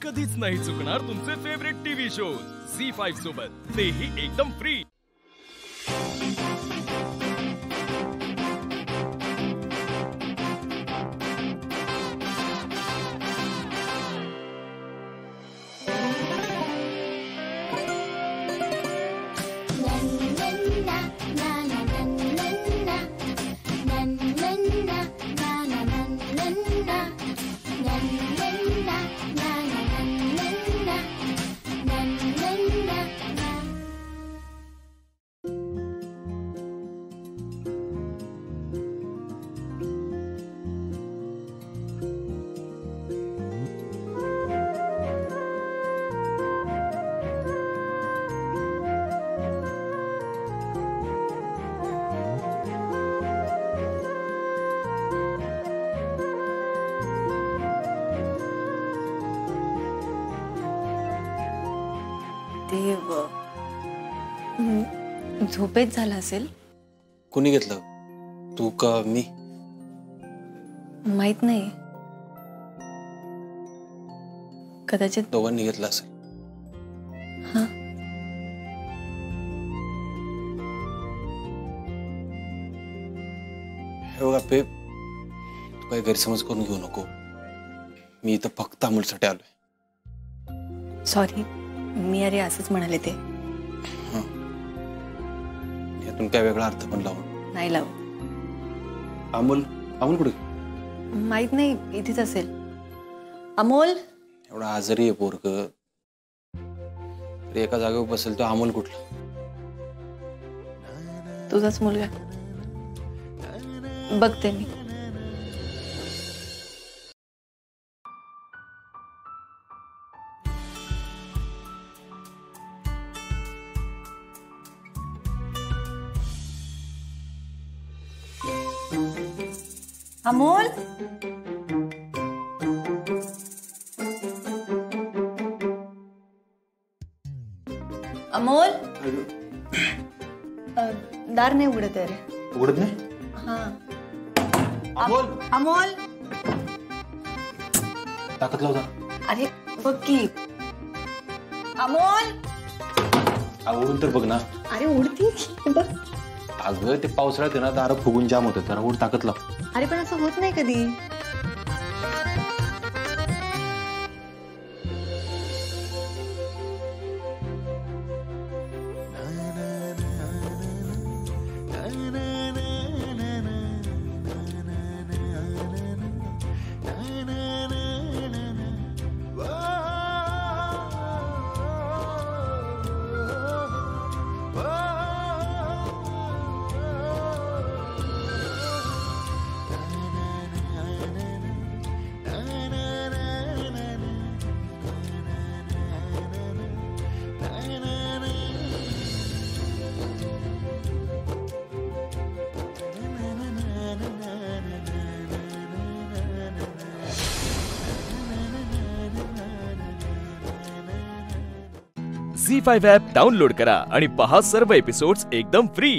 कधीच नाही चुकणार तुमचे फेवरेट टीव्ही शोज झी5 सोबत, तेही एकदम फ्री। झोपेत झाला असेल। कोणी घेतलं, तू का मी? माहित नाही, कदाचित दोघांनी घेतलं असेल। हाँ, हे बघा पे, तू काही गैरसमज करून घेऊ नको। मी इथं फक्त अमोलसाठी आलोय। सॉरी, मी अरे असंच म्हणाले ते। यातून काय वेगळा अर्थ पण लावून नाही लाव। अमोल, अमोल कुठे? माहित नाही, इथेच असेल। अमोल एवढा आजारी आहे पोरग, एका जागेवर बसेल तो अमोल कुठला? तुझाच मुलगा, बघते मी। अमोल, अमोल, दार नाही उघडत आहे रे। उघडत नाही? हाँ अमोल, अमोल, ताकद लावता। अरे बघ की अमोल। उघडून तर बघ ना। अरे उडती बघ। अगं ते पावसाळ्यात आहे ना, दार फुगून जाम होतं, जरा उघड, ताकद लाव। अरे पण असं होत नाही कधी। झी5 ॲप डाउनलोड करा आणि पहा सर्व एपिसोड्स एकदम फ्री।